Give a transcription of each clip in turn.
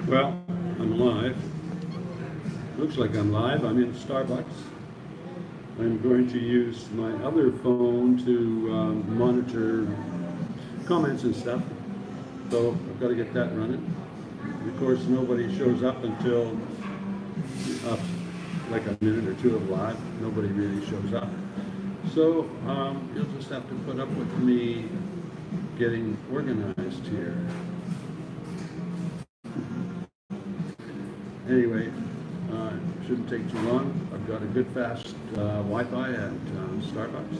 Well, I'm live. Looks like I'm live. I'm in Starbucks. I'm going to use my other phone to monitor comments and stuff. So I've got to get that running. Of course, nobody shows up until uh, like a minute or two of live. Nobody really shows up. So you'll just have to put up with me getting organized here. Anyway, shouldn't take too long. I've got a good fast Wi-Fi at Starbucks.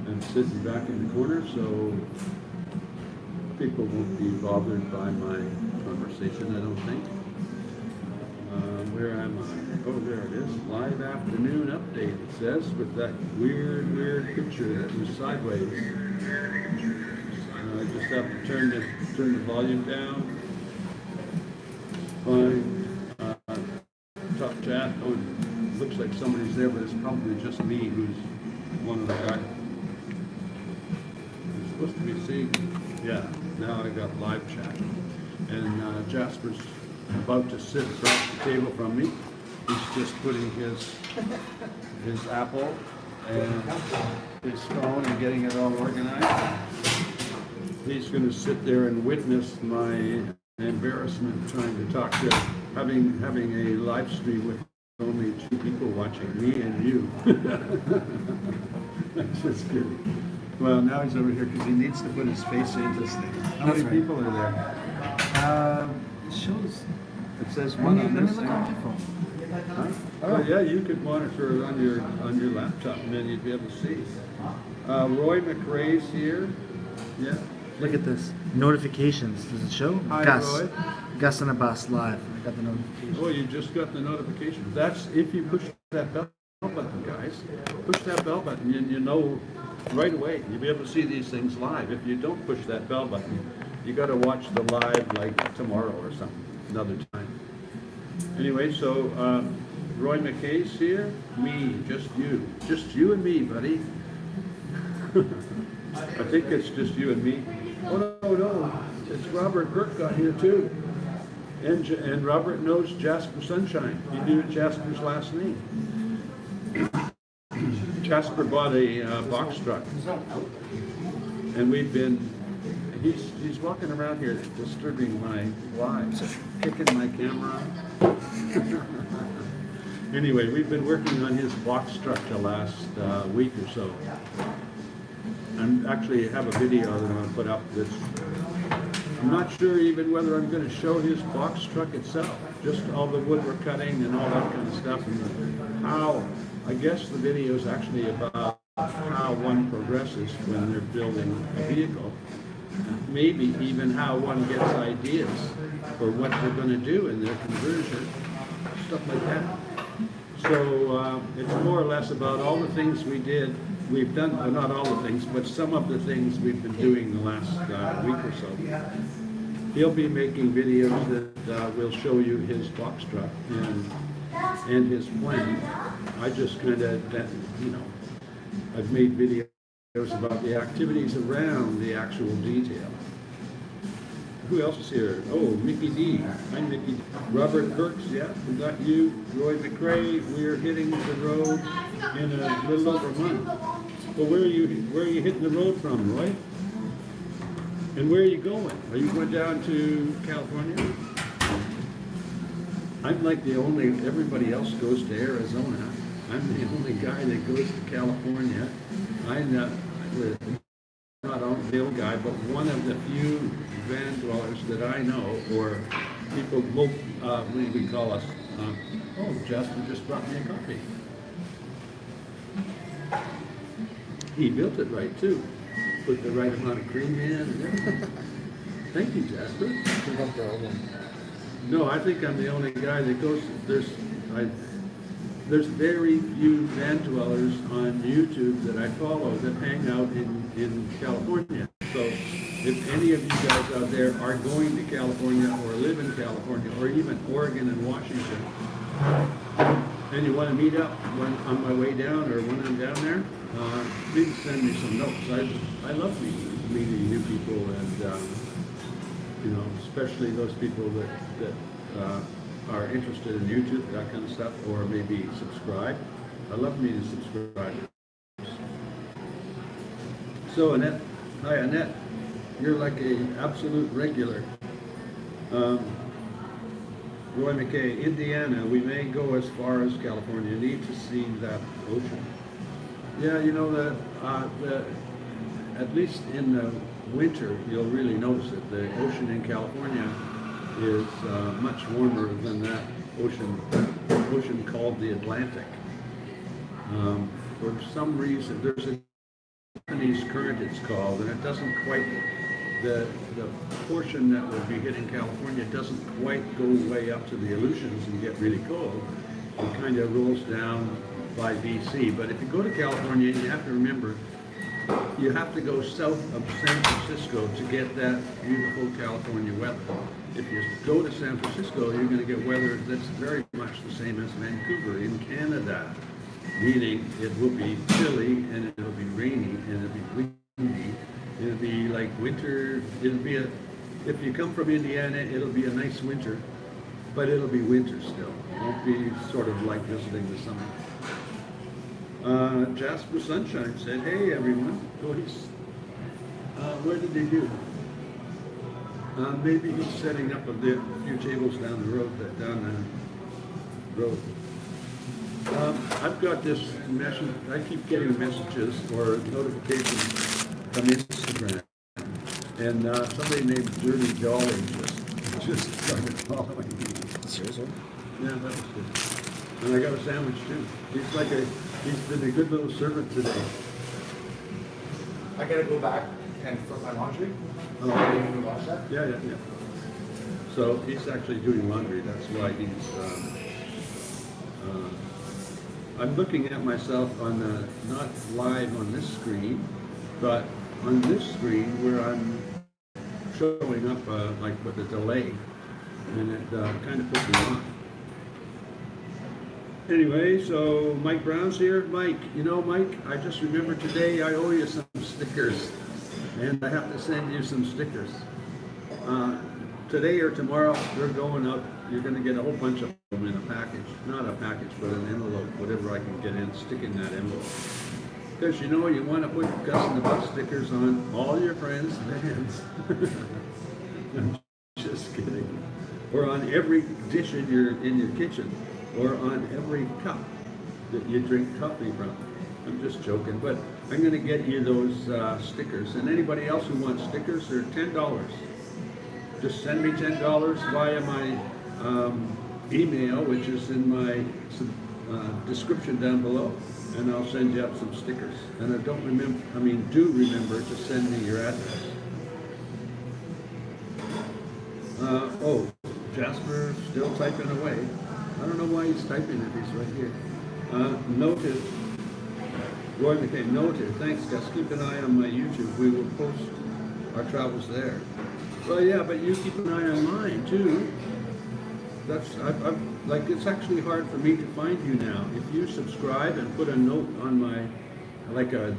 I'm sitting back in the corner, so people won't be bothered by my conversation, I don't think. Where am I? Oh, there it is. Live afternoon update, it says, with that weird picture that was sideways. I just have to turn the volume down. Fine. Top chat. Oh, it looks like somebody's there, but it's probably just me who's one of the guys. I'm supposed to be seeing. Yeah, now I got live chat. And Jasper's about to sit across the table from me. He's just putting his Apple and his phone and getting it all organized. He's going to sit there and witness my embarrassment trying to talk to having a live stream with only 2 people watching, me and you. That's just good. Well, now he's over here because he needs to put his face into this thing. How many people are there? It shows. It says one on Let me this look thing. on my phone. Huh? Oh yeah, you could monitor it on your laptop, and then you'd be able to see. Roy McRae's here. Yeah. Look at this. Notifications. Does it show? Hi, Gus. Roy. Gus on a bus live. I got the notification. Oh, you just got the notification. That's if you push that bell button, guys. Push that bell button, and you know right away. You'll be able to see these things live. If you don't push that bell button, you got to watch the live like tomorrow or something, another time. Anyway, so Roy McKay's here. Me, just you and me, buddy. I think it's just you and me. Oh no, it's Robert Burke got here too. And Robert knows Jasper Sunshine. He knew Jasper's last name. Jasper bought a box truck, and he's walking around here disturbing my lives, kicking my camera. Anyway, we've been working on his box truck the last week or so. I actually have a video that I'm going to put up that's, I'm not sure even whether I'm going to show his box truck itself, just all the wood we're cutting and all that kind of stuff, and how, I guess the video is actually about how one progresses when they're building a vehicle, maybe even how one gets ideas for what they're going to do in their conversion, stuff like that. So it's more or less about all the things we've done, well, not all the things, but some of the things we've been doing the last week or so. He'll be making videos that will show you his box truck and his plan. I just kind of, I've made videos about the activities around the actual detail. Who else is here? Oh, Mickey D. Hi, Mickey. Robert Burks, yeah, we got you. Roy McRae, we're hitting the road in a little over a month. Well, where are you hitting the road from, Roy? And where are you going? Are you going down to California? I'm like everybody else goes to Arizona. I'm the only guy that goes to California. I'm not the only guy, but one of the few van dwellers that I know, or people, what do we call us? Oh, Jasper just brought me a coffee. He built it right too. Put the right amount of cream in. Thank you, Jasper. No, I think I'm the only guy that goes. There's very few van dwellers on YouTube that I follow that hang out in California. So if any of you guys out there are going to California or live in California or even Oregon and Washington, and you want to meet up when on my way down or when I'm down there, please send me some notes. I love meeting new people, and especially those people that are interested in YouTube, that kind of stuff, or maybe subscribe. I love me to subscribe. So Annette, hi Annette, you're like an absolute regular. Roy McKay, Indiana, we may go as far as California. Need to see that ocean. Yeah, you know that at least in the winter, you'll really notice it. The ocean in California is much warmer than that ocean called the Atlantic. For some reason, there's a Japanese current, it's called, and it doesn't quite, the portion that would be hitting California doesn't quite go way up to the Aleutians and get really cold. It kind of rolls down by BC. But if you go to California, you have to remember, you have to go south of San Francisco to get that beautiful California weather. If you go to San Francisco, you're going to get weather that's very much the same as Vancouver in Canada, meaning it will be chilly and it'll be rainy and it'll be windy. It'll be like winter. If you come from Indiana, it'll be a nice winter, but it'll be winter still. It won't be sort of like visiting the summer. Jasper Sunshine said, hey everyone. Oh, where did he do? Maybe he's setting up a few tables down the road. I've got this message. I keep getting messages or notifications from Instagram, and somebody named Dirty Jolly just started following me. Seriously? Yeah, that was good. And I got a sandwich too. He's been a good little servant today. I gotta go back and put my laundry. Oh, Can you wash that? yeah. So he's actually doing laundry. That's why he's. I'm looking at myself on not live on this screen, but on this screen where I'm showing up like with a delay, and it kind of puts me off. Anyway, so Mike Brown's here. Mike, you know, Mike, I just remembered today I owe you some stickers, and I have to send you some stickers. Today or tomorrow, they're going out. You're going to get a whole bunch of them in a package. Not a package, but an envelope, whatever I can get in, stick in that envelope. Because you know, you want to put Gus and the Bus stickers on all your friends' vans. I'm just kidding. Or on every dish in your kitchen. Or on every cup that you drink coffee from. I'm just joking, but I'm going to get you those stickers. And anybody else who wants stickers, they're $10. Just send me $10 via my email, which is in my description down below, and I'll send you up some stickers. And do remember to send me your address. Oh, Jasper still typing away. I don't know why he's typing if he's right here. Noted. Roy McKay, noted. Thanks, Gus. Keep an eye on my YouTube. We will post our travels there. Well, yeah, but you keep an eye on mine too. Like, it's actually hard for me to find you now. If you subscribe and put a note on my, like a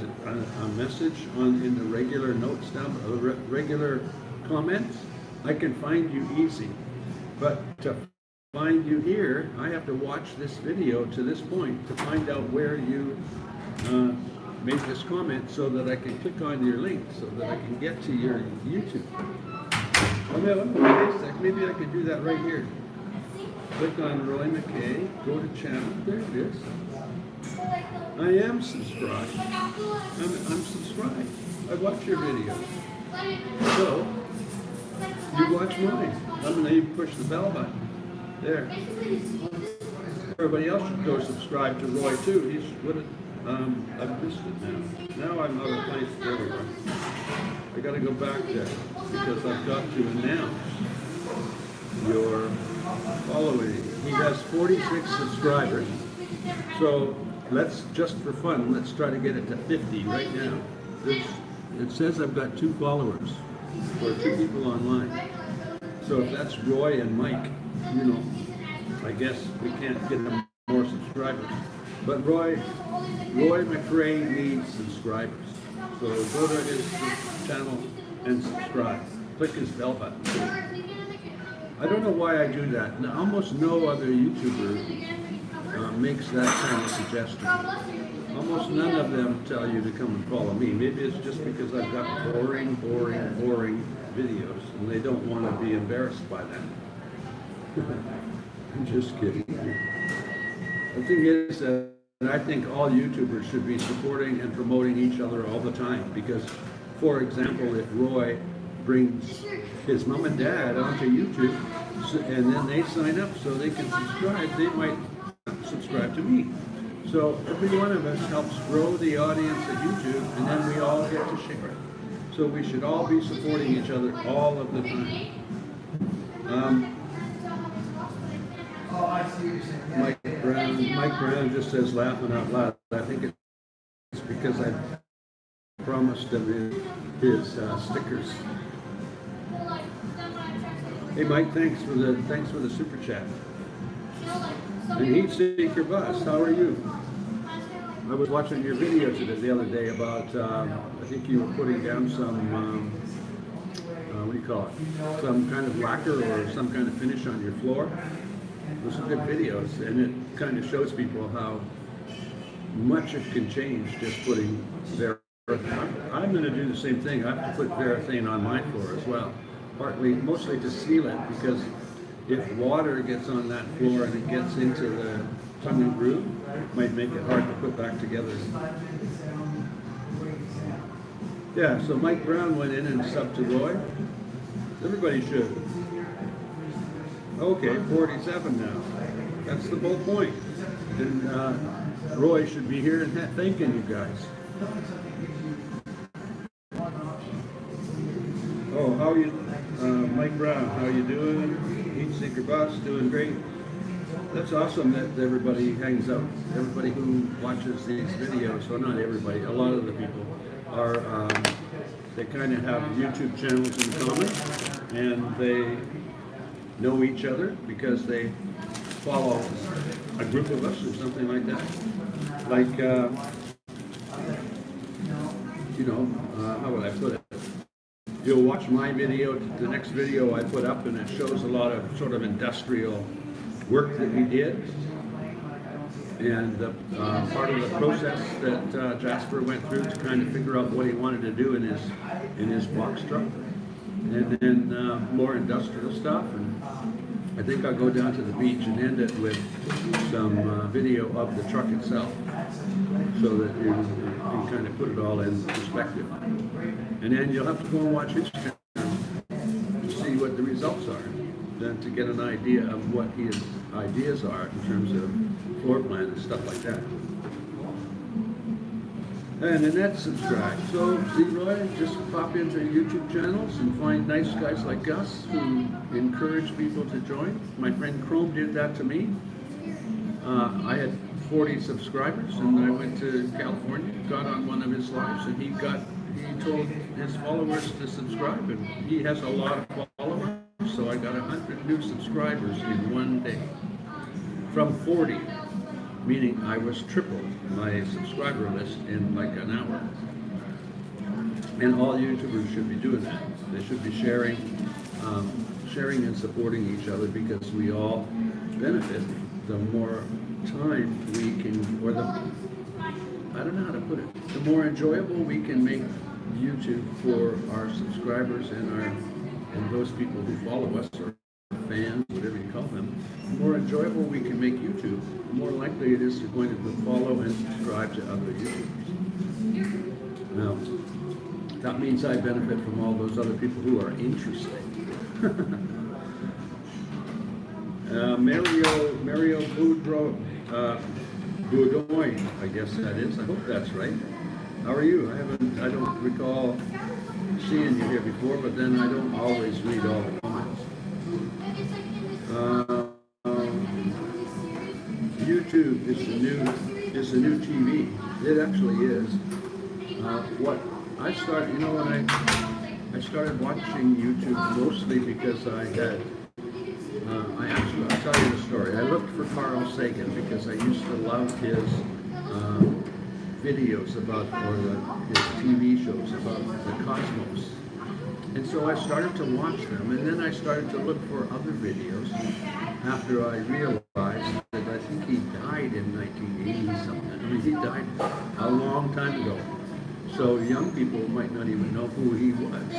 message in the regular notes down, regular comments, I can find you easy. But to find you here, I have to watch this video to this point to find out where you made this comment so that I can click on your link so that I can get to your YouTube. Oh, no, wait a sec. Maybe I could do that right here. Click on Roy McKay, go to channel, there it is. I am subscribed. I'm subscribed. I watch your videos. So, you watch mine. I'm going to push the bell button. There. Everybody else should go subscribe to Roy too. I've missed it now. Now I'm out of place everywhere. I got to go back there because I've got to announce your following. He has 46 subscribers. So just for fun, let's try to get it to 50 right now. It says I've got 2 followers or 2 people online. So if that's Roy and Mike, you know, I guess we can't get them more subscribers. But Roy McRae needs subscribers. So go to his channel and subscribe. Click his bell button too. I don't know why I do that. Almost no other YouTuber makes that kind of suggestion. Almost none of them tell you to come and follow me. Maybe it's just because I've got boring videos and they don't want to be embarrassed by that. I'm just kidding. The thing is that I think all YouTubers should be supporting and promoting each other all the time because, for example, if Roy brings his mom and dad onto YouTube and then they sign up so they can subscribe, they might subscribe to me. So every one of us helps grow the audience at YouTube and then we all get to share it. So we should all be supporting each other all of the time. Mike Brown just says laughing out loud. I think it's because I promised him his stickers. Hey Mike, thanks for the super chat. And Heat Seeker Bus, how are you? I was watching your video the other day about I think you were putting down some what do you call it? Some kind of lacquer or some kind of finish on your floor. Those are good videos, and it kind of shows people how much it can change just putting Varathane. I'm going to do the same thing. I have to put Varathane on my floor as well, mostly to seal it, because if water gets on that floor and it gets into the tongue and groove, it might make it hard to put back together. Yeah, so Mike Brown went in and subbed to Roy. Everybody should. Okay, 47 now. That's the whole point. And Roy should be here and thanking you guys. Oh, how are you, Mike Brown? How you doing? Heat Seeker Bus, doing great. That's awesome that everybody hangs out. Everybody who watches these videos, well, not everybody, a lot of the people are. They kind of have YouTube channels in common, and they know each other because they follow a group of us or something like that. Like, how would I put it? You'll watch my video, the next video I put up, and it shows a lot of sort of industrial work that we did. And part of the process that Jasper went through to kind of figure out what he wanted to do in his box truck. And then more industrial stuff. And I think I'll go down to the beach and end it with some video of the truck itself, so that you can kind of put it all in perspective. And then you'll have to go and watch his channel to see what the results are, then to get an idea of what his ideas are in terms of floor plan and stuff like that. And Annette subscribed. So, see, Roy, just pop into YouTube channels and find nice guys like us who encourage people to join. My friend Chrome did that to me. I had 40 subscribers, and I went to California, got on one of his lives, and he told his followers to subscribe, and he has a lot of followers, so I got 100 new subscribers in one day. From 40, meaning I was tripled my subscriber list in like an hour. And all YouTubers should be doing that. They should be sharing and supporting each other, because we all benefit. The more time we can, or I don't know how to put it, the more enjoyable we can make YouTube for our subscribers and those people who follow us, or fans, whatever you call them, the more enjoyable we can make YouTube, the more likely it is you're going to follow and subscribe to other YouTubers. Now, that means I benefit from all those other people who are interested. Mario Boudouin, I guess that is. I hope that's right. How are you? I don't recall seeing you here before, but then I don't always read all the comments. YouTube is the new TV. It actually is. What I started, when I started watching YouTube mostly because I'll tell you the story. I looked for Carl Sagan because I used to love his videos about, or his TV shows about the cosmos. And so I started to watch them, and then I started to look for other videos after I realized that I think he died in 1980 something. I mean, he died a long time ago. So young people might not even know who he was.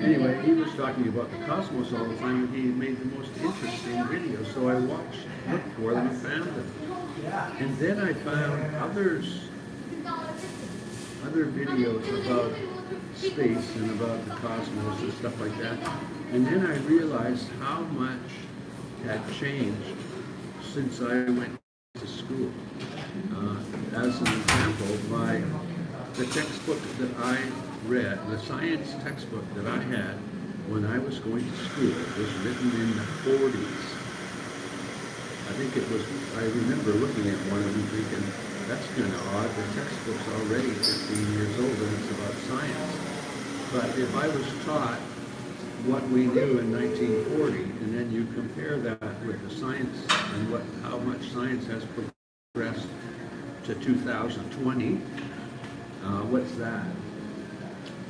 Anyway, he was talking about the cosmos all the time, and he made the most interesting videos. So I watched, looked for them, and found them. And then I found other videos about space and about the cosmos and stuff like that. And then I realized how much had changed since I went to school. As an example, the textbook that I read, the science textbook that I had when I was going to school was written in the 40s. I think it was, I remember looking at one of them thinking, that's kind of odd, the textbook's already 15 years old and it's about science. But if I was taught what we knew in 1940, and then you compare that with the science and how much science has progressed to 2020, what's that?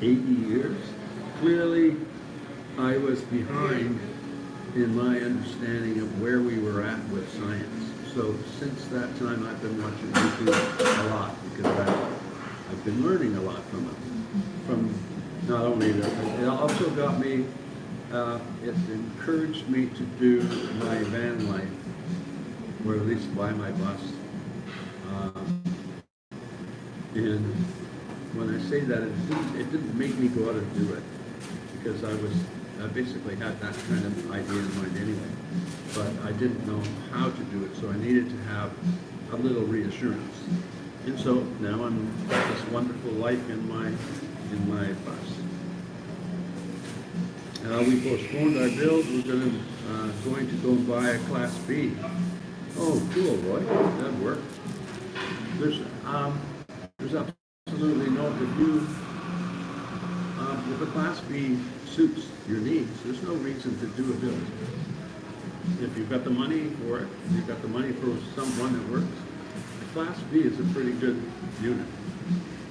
80 years? Clearly, I was behind in my understanding of where we were at with science. So since that time, I've been watching YouTube a lot because I've been learning a lot from it. From not only that, it also got me, it encouraged me to do my van life, or at least buy my bus. And when I say that, it didn't make me go out and do it, because I basically had that kind of idea in mind anyway, but I didn't know how to do it, so I needed to have a little reassurance. And so now I'm got this wonderful life in my bus. We postponed our build. We're going to go and buy a Class B. Oh, cool, Roy. That worked. There's absolutely no, if a Class B suits your needs, there's no reason to do a build. If you've got the money for it, if you've got the money for someone that works, a Class B is a pretty good unit.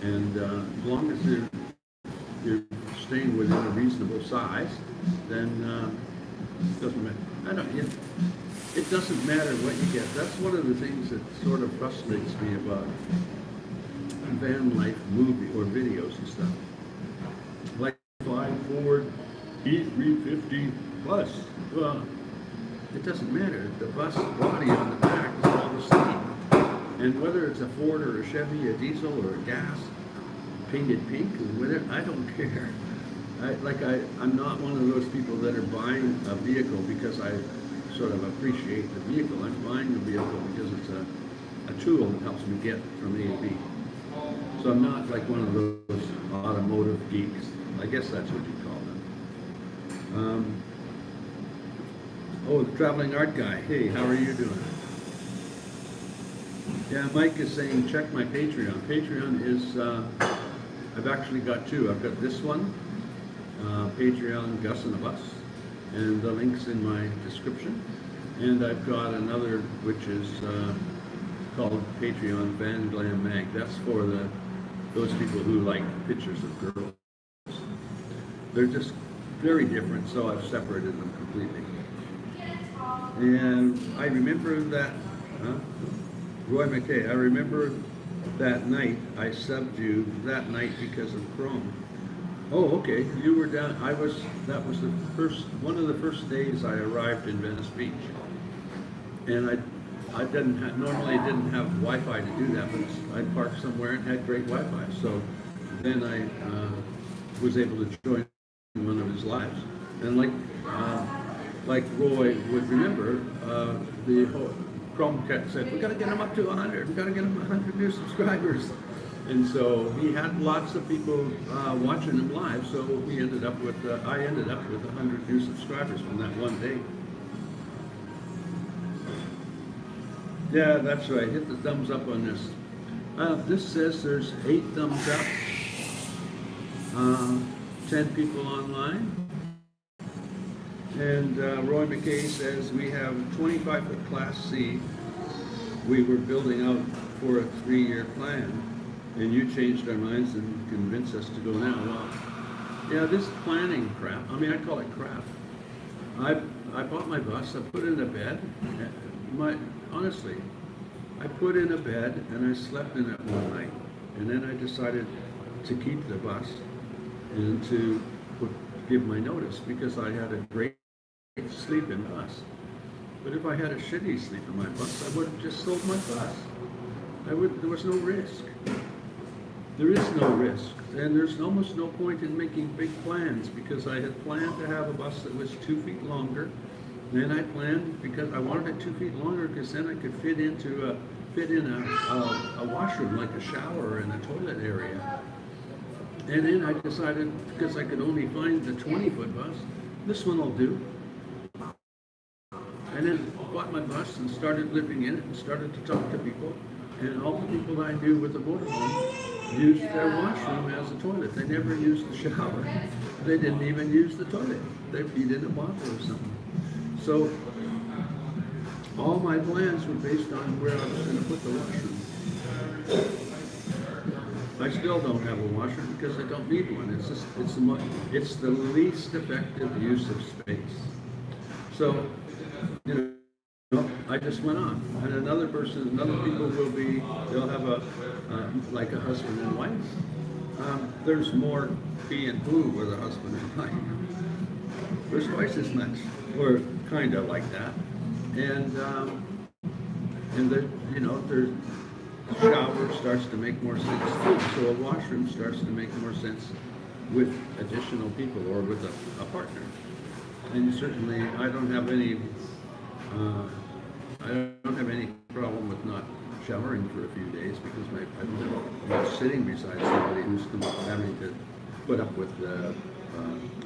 And as long as you're staying within a reasonable size, then it doesn't matter. It doesn't matter what you get. That's one of the things that sort of frustrates me about van life movie or videos and stuff. Like 5 Ford E350 bus. Well, it doesn't matter. The bus body on the back is all the same. And whether it's a Ford or a Chevy, a diesel or a gas, painted pink or whatever, I don't care. I'm not one of those people that are buying a vehicle because I sort of appreciate the vehicle. I'm buying the vehicle because it's a tool that helps me get from A to B. So I'm not like one of those automotive geeks. I guess that's what you call them. Oh, the traveling art guy. Hey, how are you doing? Yeah, Mike is saying check my Patreon. Patreon is, I've actually got two. I've got this one, Patreon Gus and a Bus, and the link's in my description. And I've got another which is called Patreon Van Glam Mag. That's for those people who like pictures of girls. They're just very different, so I've separated them completely. And I remember that, Roy McKay, I remember that night I subbed you that night because of Chrome. Oh, okay, you were down, that was one of the first days I arrived in Venice Beach. And I normally didn't have Wi-Fi to do that, but I parked somewhere and had great Wi-Fi. So then I was able to join one of his lives. And like Roy would remember, the whole Chromecast said, we got to get him up to 100. We got to get him 100 new subscribers. And so he had lots of people watching him live. So we ended up with, I ended up with 100 new subscribers from that one day. Yeah, that's right. Hit the thumbs up on this. This says there's 8 thumbs up, 10 people online. And Roy McKay says we have 25-foot Class C. We were building out for a 3-year plan, and you changed our minds and convinced us to go now. Well, Yeah, this planning crap, I mean, I call it crap. I bought my bus, I put it in a bed. Honestly, I put in a bed and I slept in it one night. And then I decided to keep the bus and to give my notice because I had a great sleep in the bus. But if I had a shitty sleep in my bus, I would have just sold my bus. There was no risk. There is no risk. And there's almost no point in making big plans because I had planned to have a bus that was 2 feet longer. Then I planned because I wanted it 2 feet longer because then I could fit in a washroom, like a shower and a toilet area. And then I decided, because I could only find the 20-foot bus, this one will do. And then bought my bus and started living in it and started to talk to people. And all the people I knew with the motorhome used their washroom as a toilet. They never used the shower. They didn't even use the toilet. They peed in a bottle or something. So all my plans were based on where I was going to put the washroom. I still don't have a washroom because I don't need one. It's the least effective use of space. So, I just went on. And other people they'll have like a husband and wife. There's more pee and poo with a husband and wife. There's twice as much, or kind of like that. And there's shower starts to make more sense too. So a washroom starts to make more sense with additional people or with a partner. And certainly, I don't have any problem with not showering for a few days because I'm not sitting beside somebody who's having to put up with the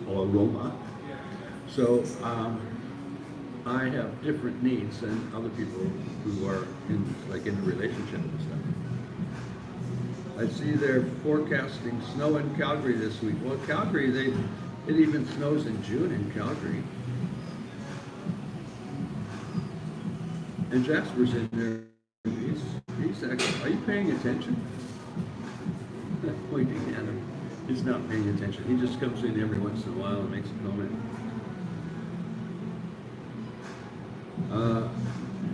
aroma. So I have different needs than other people who are in a relationship and stuff. I see they're forecasting snow in Calgary this week. Well, Calgary, it even snows in June in Calgary. And Jasper's in there. He's actually, are you paying attention? Pointing at him. He's not paying attention. He just comes in every once in a while and makes a comment.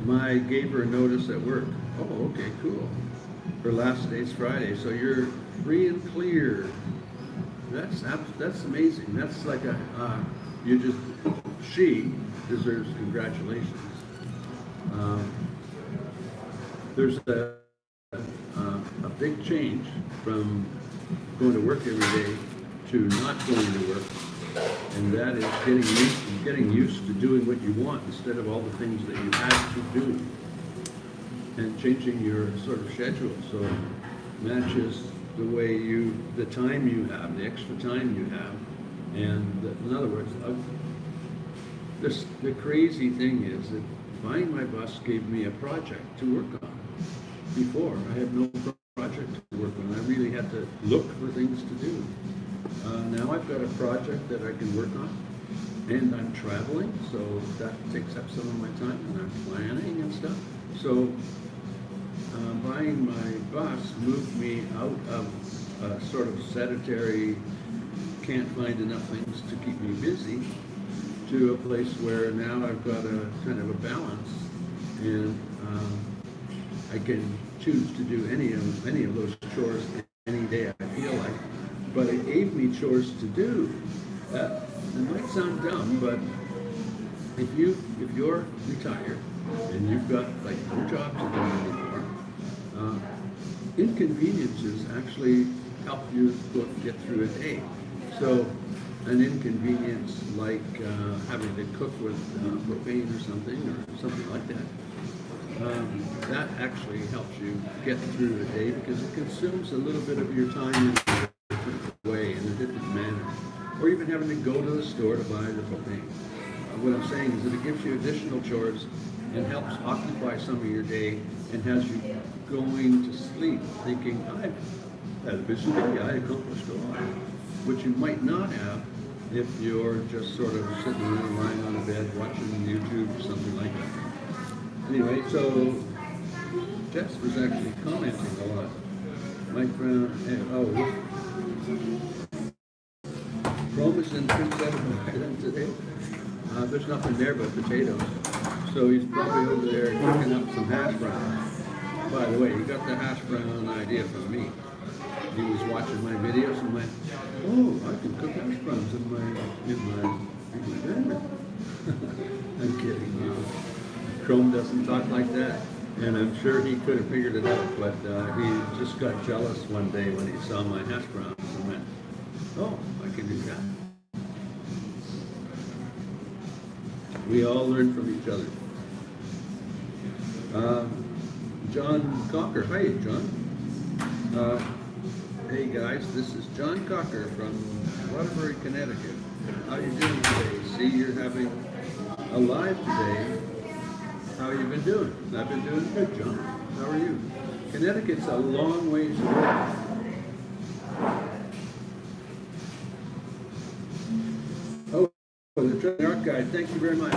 I gave her a notice at work. Oh, okay, cool. Her last day's Friday, so you're free and clear. That's amazing. That's like she deserves congratulations. There's a big change from going to work every day to not going to work, and that is getting used to doing what you want instead of all the things that you had to do, and changing your sort of schedule so it matches the time you have, the extra time you have. And in other words, the crazy thing is that buying my bus gave me a project to work on. Before, I had no project to work on. I really had to look for things to do. Now I've got a project that I can work on, and I'm traveling, so that takes up some of my time, and I'm planning and stuff. So buying my bus moved me out of a sort of sedentary, can't find enough things to keep me busy, to a place where now I've got a kind of a balance, and I can choose to do any of those chores any day I feel like. But it gave me chores to do. It might sound dumb, but if you're retired and you've got like no job to do anymore, inconveniences actually help you get through a day. So an inconvenience like having to cook with propane or something like that, that actually helps you get through the day because it consumes a little bit of your time in a different way, in a different manner. Or even having to go to the store to buy the propane. What I'm saying is that it gives you additional chores and helps occupy some of your day and has you going to sleep thinking, I've had a busy day, I accomplished a lot. Which you might not have if you're just sort of sitting around, lying on a bed, watching YouTube or something like that. Anyway, so Jess was actually commenting a lot. Mike Brown, and Prince Edward Island today. There's nothing there but potatoes. So he's probably over there cooking up some hash browns. By the way, he got the hash brown idea from me. He was watching my videos and went, "Oh, I can cook hash browns in my bedroom." I'm kidding you. Chrome doesn't talk like that, and I'm sure he could have figured it out, but he just got jealous one day when he saw my hash browns and went, "Oh, I can do that." We all learn from each other. John Cocker. Hi, John. Hey guys, this is John Cocker from Waterbury, Connecticut. How you doing today? See, you're having a live today. How you been doing? I've been doing good, John. How are you? Connecticut's a long ways away. Oh, the Training Art Guide, thank you very much.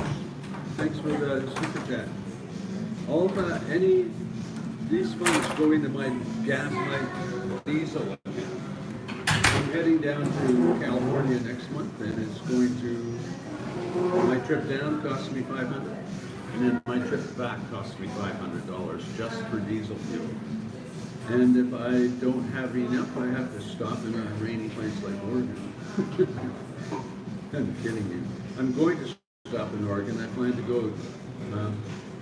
Thanks for the super chat. All these funds go into my gas, my diesel account. I'm heading down to California next month, and it's going to, my trip down cost me $500, and then my trip back cost me $500 just for diesel fuel. And if I don't have enough, I have to stop in a rainy place like Oregon. I'm kidding you. I'm going to stop in Oregon. I plan to go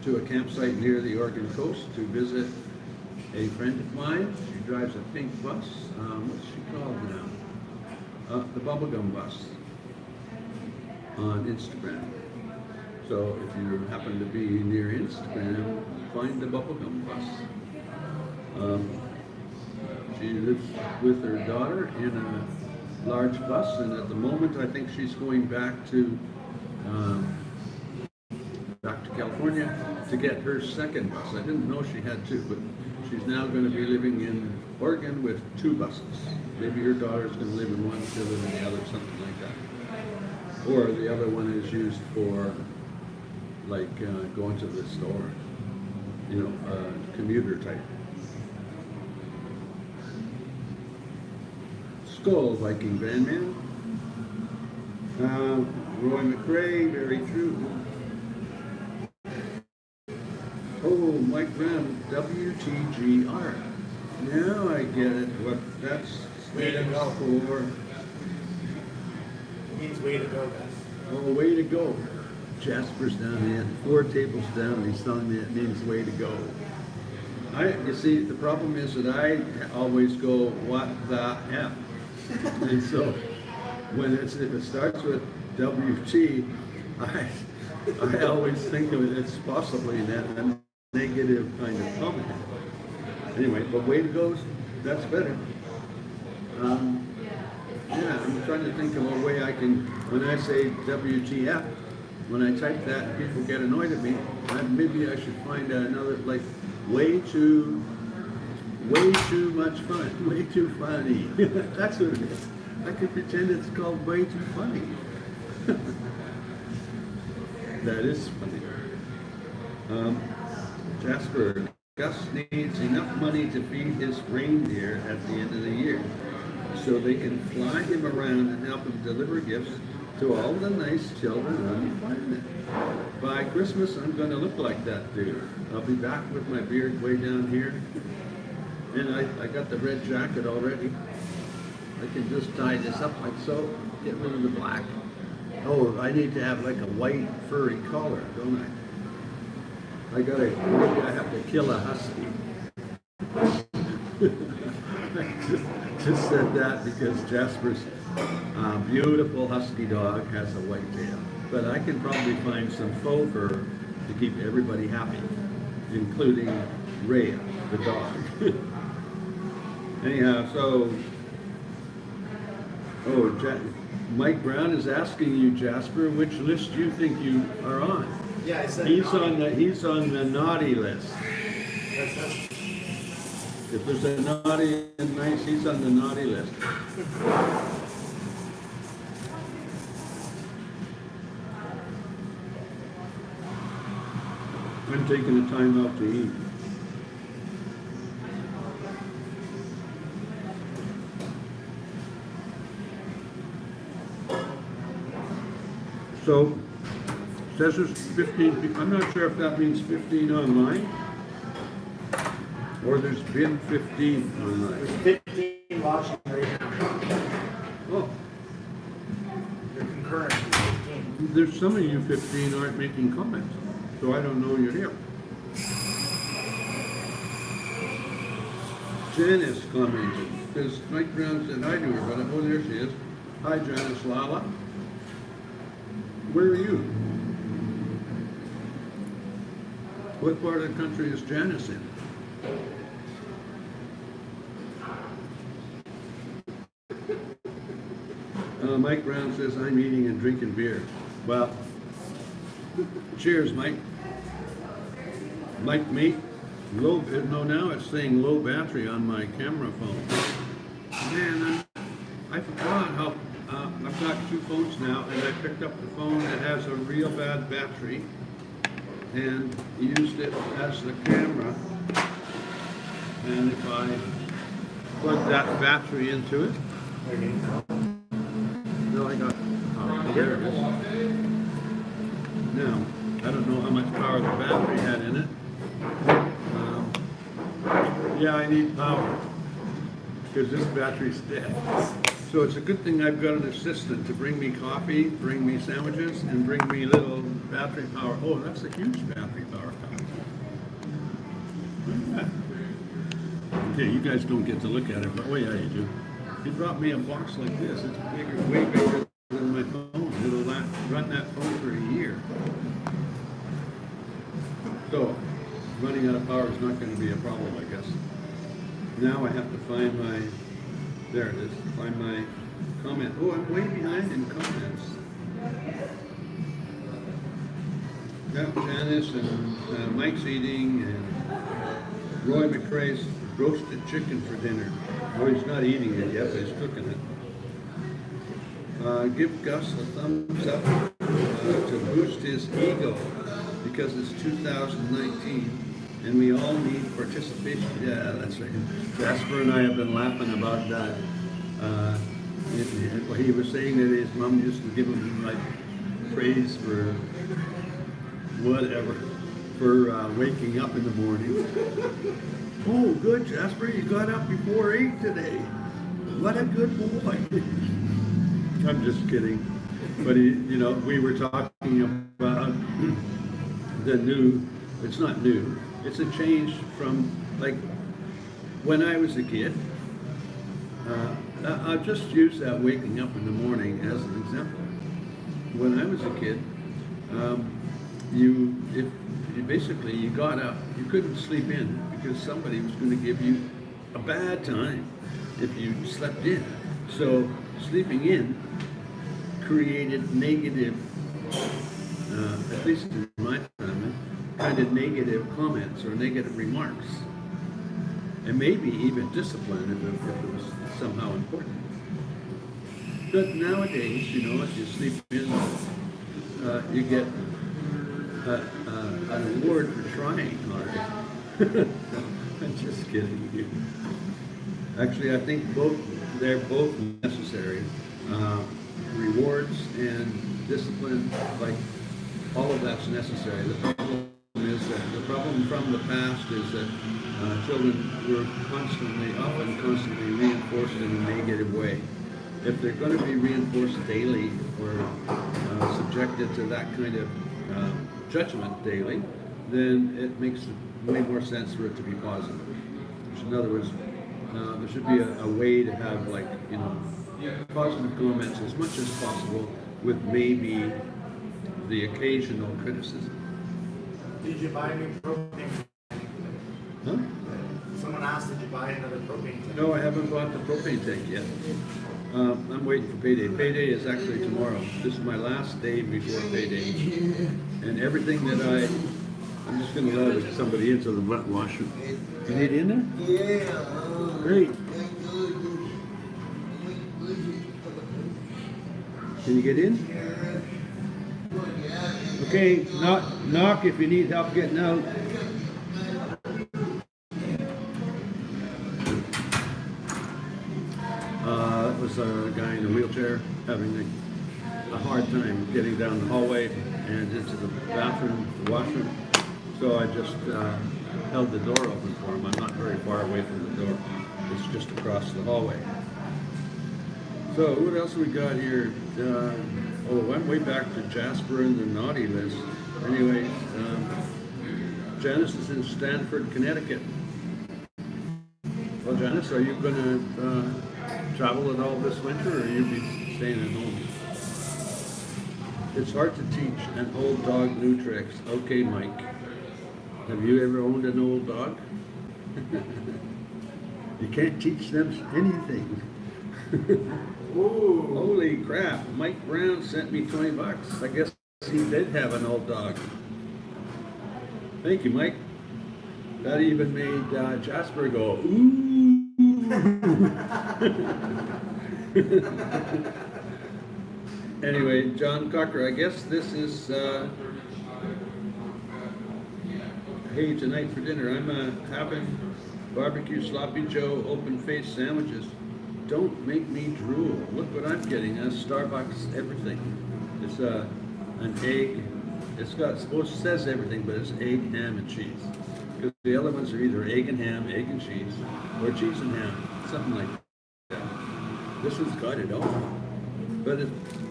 to a campsite near the Oregon coast to visit a friend of mine. She drives a pink bus. What's she called now? The Bubblegum Bus on Instagram. So if you happen to be near Instagram, find the Bubblegum Bus. She lives with her daughter in a large bus, and at the moment I think she's going back to California to get her second bus. I didn't know she had two, but she's now going to be living in Oregon with two buses. Maybe your daughter's going to live in one, she'll live in the other, something like that. Or the other one is used for like going to the store, you know, commuter type. Skull Viking Van Man. Roy McRae, very true. Oh, Mike Brown, WTGR. Now I get it, what that's Way to go. for. Means way to go, guys. Oh, way to go. Jasper's down there, 4 tables down, he's telling me it means way to go. You see, the problem is that I always go, what the F? And so, if it starts with WT, I always think of it as possibly a negative kind of comment. Anyway, but way to go, that's better. Yeah, I'm trying to think of a way I can, when I say WTF, when I type that and people get annoyed at me, maybe I should find another, like, way too much fun, way too funny. That's what it is. I could pretend it's called way too funny. That is funny. Jasper, Gus needs enough money to feed his reindeer at the end of the year, so they can fly him around and help him deliver gifts to all the nice children on the planet. By Christmas, I'm going to look like that dude. I'll be back with my beard way down here. And I got the red jacket already. I can just tie this up like so, get rid of the black. Oh, I need to have like a white furry collar, don't I? Maybe I have to kill a husky. I just said that because Jasper's beautiful husky dog has a white tail. But I can probably find some faux fur to keep everybody happy, including Rhea, the dog. Anyhow, so, Mike Brown is asking you, Jasper, which list you think you are on. Yeah, I said He's on the naughty list. That's If there's a naughty and nice, he's on the naughty list. I'm taking the time out to eat. So, says there's 15 people. I'm not sure if that means 15 online or there's been 15 online. There's 15 watching right now. Oh, They're concurrent. 15. there's some of you 15 aren't making comments, so I don't know you're here. Janice commented, because Mike Brown said hi to her, but oh, there she is. Hi, Janice Lala. Where are you? What part of the country is Janice in? Mike Brown says, I'm eating and drinking beer. Well, cheers, Mike. Mike, me. Low, no, now it's saying low battery on my camera phone. Man, I forgot how, I've got two phones now, and I picked up the phone that has a real bad battery and used it as the camera. And if I plug that battery into it, no, I got, oh, there it is. Now, I don't know how much power the battery had in it. Yeah, I need power because this battery's dead. So it's a good thing I've got an assistant to bring me coffee, bring me sandwiches, and bring me little battery power. Oh, that's a huge battery power pack. Look at that. Okay, you guys don't get to look at it, but oh yeah, you do. He brought me a box like this. It's bigger, way bigger than my phone. It'll run that phone for a year. So, running out of power is not going to be a problem, I guess. Now I have to find my, there it is, find my comment. Oh, I'm way behind in comments. Got Janice and Mike's eating, and Roy McCrae's roasted chicken for dinner. Oh, he's not eating it yet, but he's cooking it. Give Gus a thumbs up to boost his ego because it's 2019 and we all need participation. Yeah, that's right. Jasper and I have been laughing about that. He was saying that his mom used to give him like praise for whatever, for waking up in the morning. Oh, good, Jasper, you got up before 8 today. What a good boy. I'm just kidding. But we were talking about the new, it's not new, it's a change from like when I was a kid. I'll just use that waking up in the morning as an example. When I was a kid, basically you got up, you couldn't sleep in because somebody was going to give you a bad time if you slept in. So sleeping in created negative, at least in my family, kind of negative comments or negative remarks. And maybe even discipline if it was somehow important. But nowadays, if you sleep in, you get an award for trying hard. I'm just kidding you. Actually, I think they're both necessary. Rewards and discipline, like all of that's necessary. The problem from the past is that children were often constantly reinforced in a negative way. If they're going to be reinforced daily or subjected to that kind of judgment daily, then it makes way more sense for it to be positive. In other words, there should be a way to have positive comments as much as possible with maybe the occasional criticism. Did you buy a new propane? Huh? Someone asked, did you buy another propane tank? No, I haven't bought the propane tank yet. I'm waiting for payday. Payday is actually tomorrow. This is my last day before payday. And everything that I'm just going to let somebody into the wet washer. You need in there? Yeah. Great. Can you get in? Okay, knock if you need help getting out. That was a guy in a wheelchair having a hard time getting down the hallway and into the bathroom, the washroom. So I just held the door open for him. I'm not very far away from the door. It's just across the hallway. So what else we got here? I'm way back to Jasper and the naughty list. Anyway, Janice is in Stanford, Connecticut. Well, Janice, are you going to travel at all this winter, or you be staying at home? It's hard to teach an old dog new tricks. Okay, Mike. Have you ever owned an old dog? You can't teach them anything. Whoa. Holy crap. Mike Brown sent me $20. I guess he did have an old dog. Thank you, Mike. That even made Jasper go, ooh. Anyway, John Cocker, I guess this is, hey, tonight for dinner, I'm having barbecue sloppy Joe open face sandwiches. Don't make me drool. Look what I'm getting. Starbucks everything. It's an egg. It's got, says everything, but it's egg, ham, and cheese. Because the other ones are either egg and ham, egg and cheese, or cheese and ham, something like that. This one's got it all. But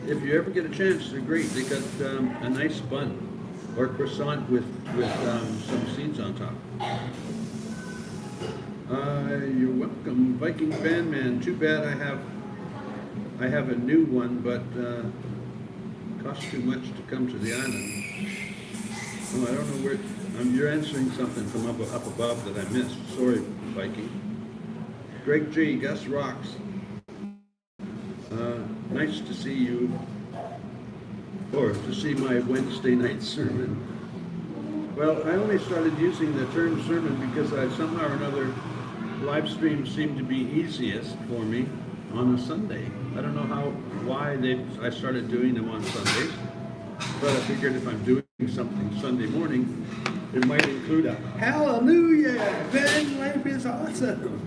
if you ever get a chance, they're great. They got a nice bun or croissant with some seeds on top. You're welcome, Viking Fan Man. Too bad I have a new one, but costs too much to come to the island. Oh, I don't know where. You're answering something from up above that I missed. Sorry, Viking. Greg G. Gus Rocks. Nice to see you, or to see my Wednesday night sermon. Well, I only started using the term sermon because somehow or another live streams seem to be easiest for me on a Sunday. I don't know why I started doing them on Sundays, but I figured if I'm doing something Sunday morning, it might include a hallelujah, then life is awesome.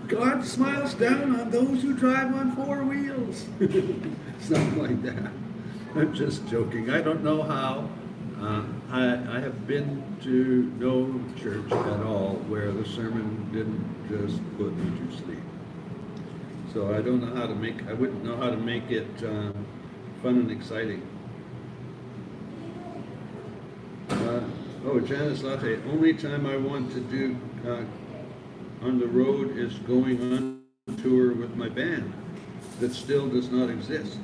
God smiles down on those who drive on four wheels. Something like that. I'm just joking. I don't know how. I have been to no church at all where the sermon didn't just put me to sleep. So I don't know how to I wouldn't know how to make it fun and exciting. Janice Latte. Only time I want to do on the road is going on tour with my band that still does not exist.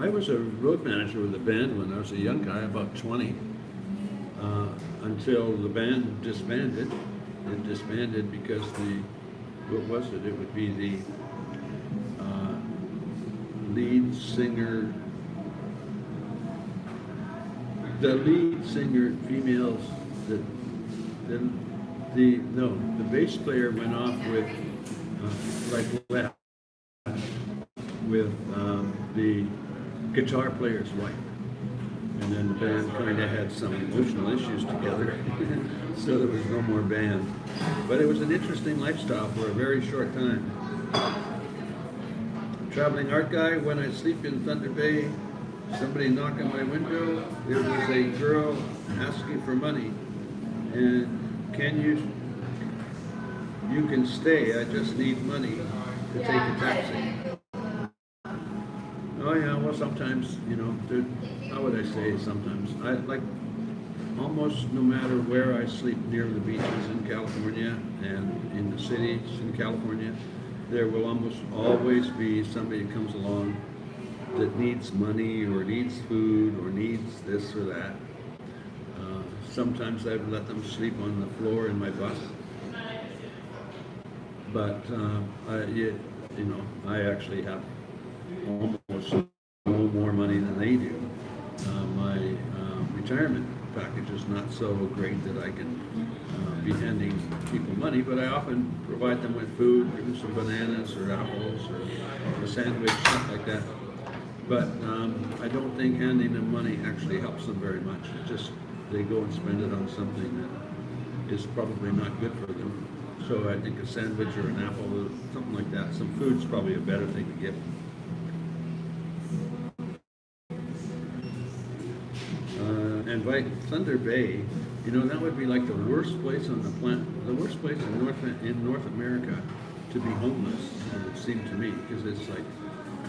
I was a road manager with a band when I was a young guy, about 20, until the band disbanded. It disbanded because what was it? It would be the lead singer, females, the bass player went off with, left with the guitar player's wife. And then the band kind of had some emotional issues together, so there was no more band. But it was an interesting lifestyle for a very short time. Traveling art guy, when I sleep in Thunder Bay, somebody knocked on my window. It was a girl asking for money. And you can stay, I just need money to take a taxi. Oh yeah, well sometimes, how would I say sometimes? I like almost no matter where I sleep near the beaches in California and in the cities in California, there will almost always be somebody who comes along that needs money or needs food or needs this or that. Sometimes I've let them sleep on the floor in my bus. But I actually have almost no more money than they do. My retirement package is not so great that I can be handing people money, but I often provide them with food, give them some bananas or apples or a sandwich, stuff like that. But I don't think handing them money actually helps them very much. It's just they go and spend it on something that is probably not good for them. So I think a sandwich or an apple, or something like that. Some food's probably a better thing to give. And by Thunder Bay, you know, that would be like the worst place on the planet, the worst place in North America to be homeless, it would seem to me, because it's like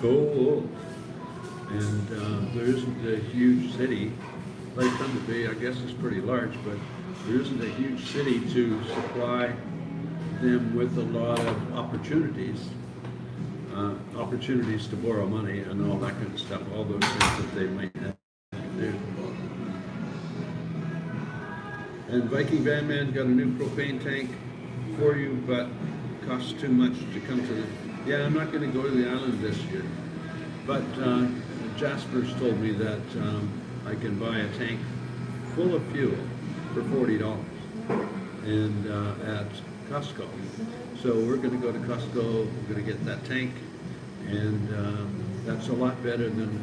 cold. And there isn't a huge city, like Thunder Bay, I guess is pretty large, but there isn't a huge city to supply them with a lot of opportunities, opportunities to borrow money and all that kind of stuff, all those things that they might have to do. And Viking Van Man got a new propane tank for you, but costs too much to come to the... Yeah, I'm not going to go to the island this year. But Jasper's told me that I can buy a tank full of fuel for $40 and at Costco. So we're going to go to Costco, we're going to get that tank, and that's a lot better than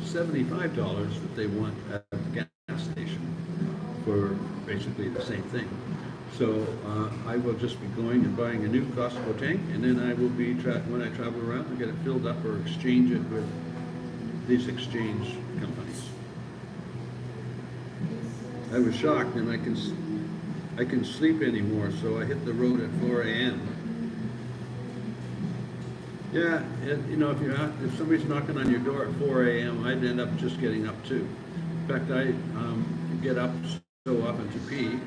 $75 that they want at the gas station for basically the same thing. So I will just be going and buying a new Costco tank, and then I will be, when I travel around, I'll get it filled up or exchange it with these exchange companies. I was shocked, and I can sleep anymore, so I hit the road at 4 a.m. Yeah, you know, if somebody's knocking on your door at 4 a.m., I'd end up just getting up too. In fact, I get up so often to pee.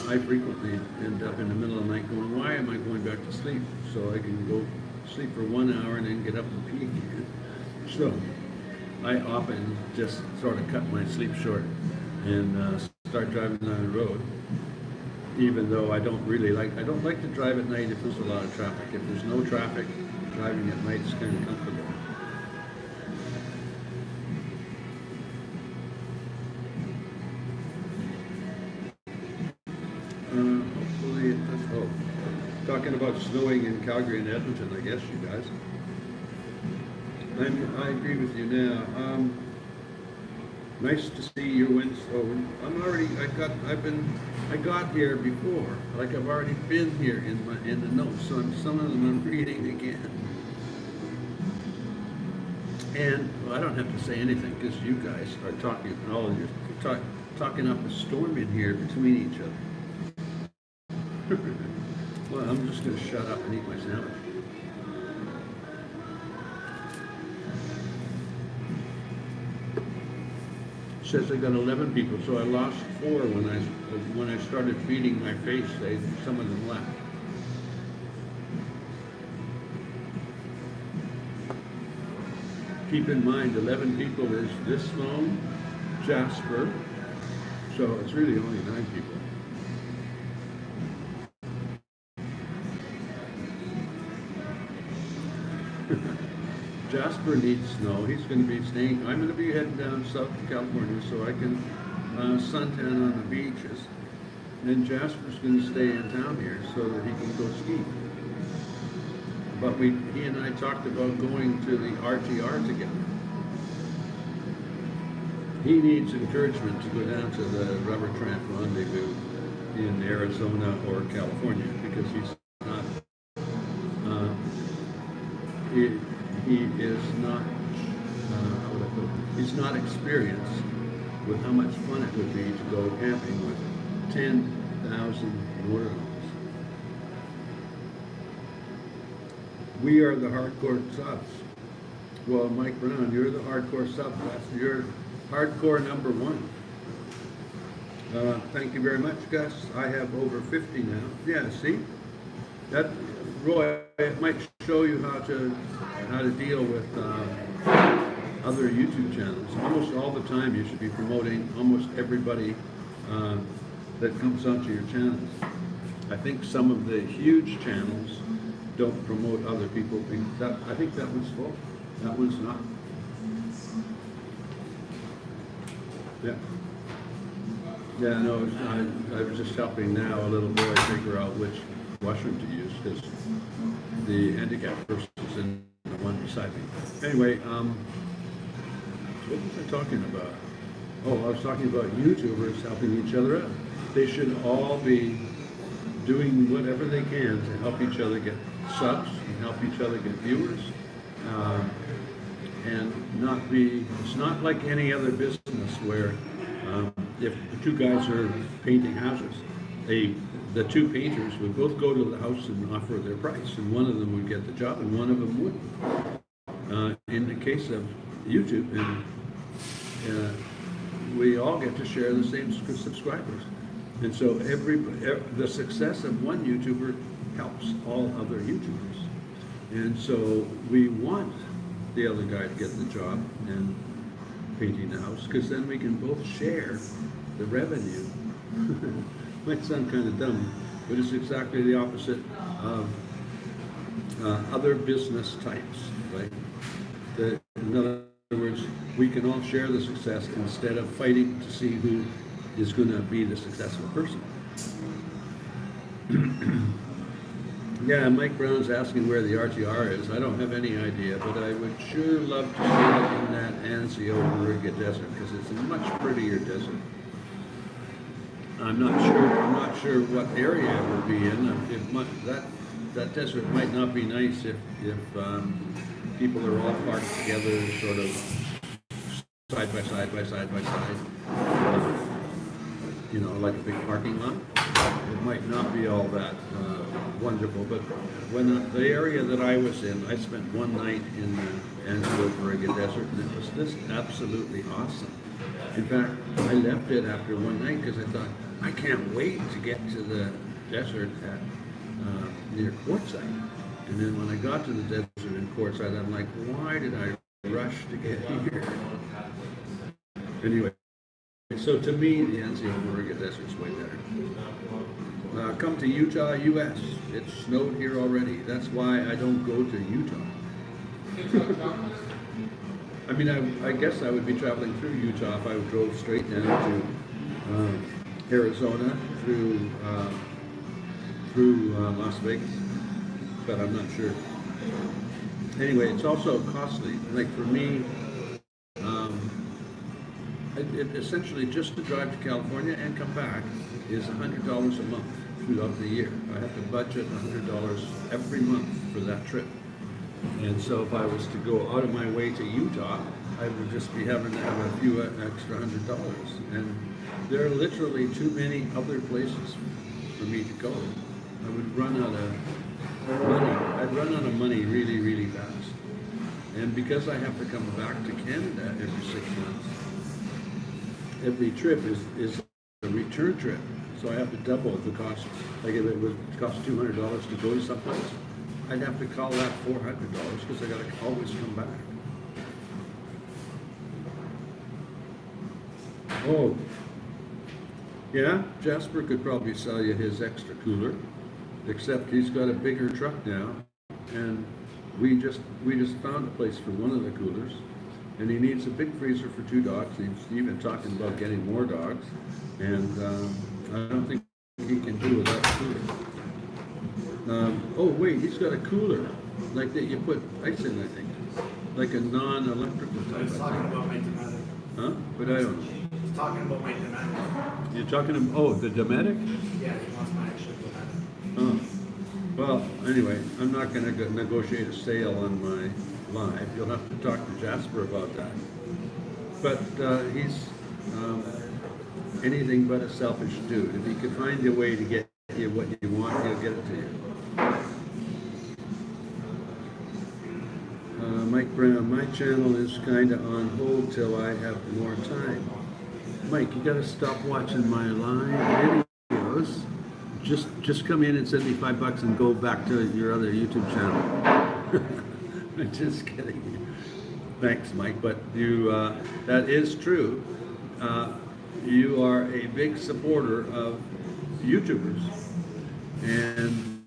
I frequently end up in the middle of the night going, why am I going back to sleep? So I can go sleep for 1 hour and then get up and pee again. So I often just sort of cut my sleep short and start driving down the road. Even though I don't like to drive at night if there's a lot of traffic. If there's no traffic, driving at night is kind of comfortable. Hopefully it does. Oh, talking about snowing in Calgary and Edmonton, I guess, you guys. I agree with you now. Nice to see your wins. Oh, I got here before. Like I've already been here in the notes. So some of them I'm reading again. And well, I don't have to say anything because you guys are talking. All of you talking up a storm in here between each other. Well, I'm just going to shut up and eat my sandwich. Says I got 11 people, so I lost 4 when I started feeding my face. Some of them left. Keep in mind, 11 people is this phone, Jasper, so it's really only 9 people. Jasper needs snow. He's going to be staying. I'm going to be heading down south to California so I can suntan on the beaches. And Jasper's going to stay in town here so that he can go ski. But he and I talked about going to the RTR together. He needs encouragement to go down to the Rubber Tramp Rendezvous in Arizona or California because he's not. He is not, how would I put it? He's not experienced with how much fun it would be to go camping with 10,000 motorhomes. We are the hardcore subs. Well, Mike Brown, you're the hardcore sub. That's your hardcore number 1. Thank you very much, Gus. I have over 50 now. Yeah, see? That, Roy, it might show you how to deal with other YouTube channels. Almost all the time you should be promoting almost everybody that comes onto your channels. I think some of the huge channels don't promote other people. I think that was full. That was not. Yeah. Yeah, no, I was just helping now a little boy figure out which washroom to use because the handicapped person's in the one beside me. Anyway, what was I talking about? Oh, I was talking about YouTubers helping each other out. They should all be doing whatever they can to help each other get subs and help each other get viewers. And not be, it's not like any other business where if the two guys are painting houses, the two painters would both go to the house and offer their price, and one of them would get the job and one of them wouldn't. In the case of YouTube, and we all get to share the same subscribers. And so the success of one YouTuber helps all other YouTubers. And so we want the other guy to get the job and painting the house, because then we can both share the revenue. Might sound kind of dumb, but it's exactly the opposite of other business types, right? In other words, we can all share the success instead of fighting to see who is going to be the successful person. Yeah, Mike Brown's asking where the RTR is. I don't have any idea, but I would sure love to see it in that Anzio Warriga desert, because it's a much prettier desert. I'm not sure what area it will be in. That desert might not be nice if people are all parked together, sort of side by side, you know, like a big parking lot. It might not be all that wonderful, but when the area that I was in, I spent one night in the Anzio Warriga desert, and it was just absolutely awesome. In fact, I left it after one night because I thought, I can't wait to get to the desert at near Quartzsite. And then when I got to the desert in Quartzsite, I'm like, why did I rush to get here? Anyway, so to me, the Anzio Warriga desert is way better. Come to Utah, U.S. It's snowed here already. That's why I don't go to Utah. I mean, I guess I would be traveling through Utah if I drove straight down to Arizona through Las Vegas, but I'm not sure. Anyway, it's also costly. Like for me, it essentially just to drive to California and come back is $100 a month throughout the year. I have to budget $100 every month for that trip. And so if I was to go out of my way to Utah, I would just be having to have a few extra $100. And there are literally too many other places for me to go. I would run out of money. I'd run out of money really, really fast. And because I have to come back to Canada every 6 months, every trip is a return trip. So I have to double the cost. Like if it would cost $200 to go to someplace, I'd have to call that $400 because I got to always come back. Oh, yeah, Jasper could probably sell you his extra cooler, except he's got a bigger truck now, and we just found a place for one of the coolers, and he needs a big freezer for 2 dogs. He's even talking about getting more dogs, and I don't think he can do without a cooler. Oh wait, he's got a cooler, like that you put ice in, I think, like a non-electrical type. He's talking about my Dometic. Huh? But I don't know. He's talking about my Dometic. You're talking about, oh, the Dometic? Yeah, he wants my extra Dometic. Oh. Well, anyway, I'm not going to negotiate a sale on my live. You'll have to talk to Jasper about that. But he's anything but a selfish dude. If he could find a way to get you what you want, he'll get it to you. Mike Brown, my channel is kind of on hold till I have more time. Mike, you got to stop watching my live videos. Just come in and send me $5 and go back to your other YouTube channel. I'm just kidding. Thanks, Mike. But you, that is true. You are a big supporter of YouTubers, and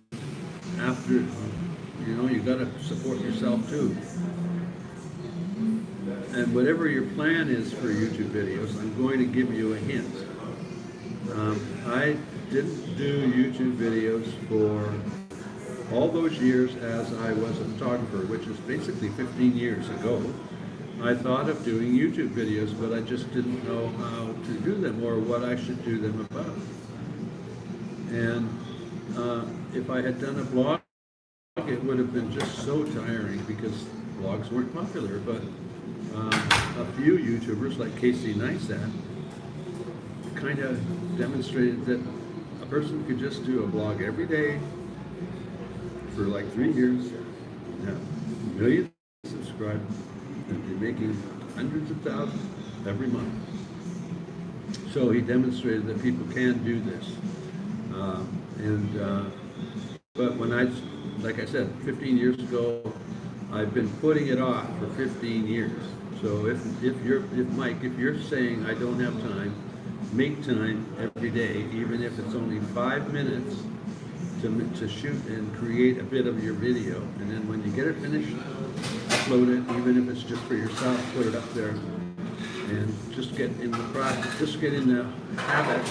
after, you know, you got to support yourself too. And whatever your plan is for YouTube videos, I'm going to give you a hint. I didn't do YouTube videos for all those years as I was a photographer, which is basically 15 years ago. I thought of doing YouTube videos, but I just didn't know how to do them or what I should do them about. And if I had done a blog, it would have been just so tiring because blogs weren't popular. But a few YouTubers like Casey Neistat kind of demonstrated that a person could just do a blog every day for like 3 years, have millions of subscribers, and be making hundreds of thousands every month. So he demonstrated that people can do this. But when like I said, 15 years ago, I've been putting it off for 15 years. So if Mike, if you're saying I don't have time, make time every day, even if it's only 5 minutes to shoot and create a bit of your video. And then when you get it finished, upload it, even if it's just for yourself, put it up there. And just get in the practice, just get in the habit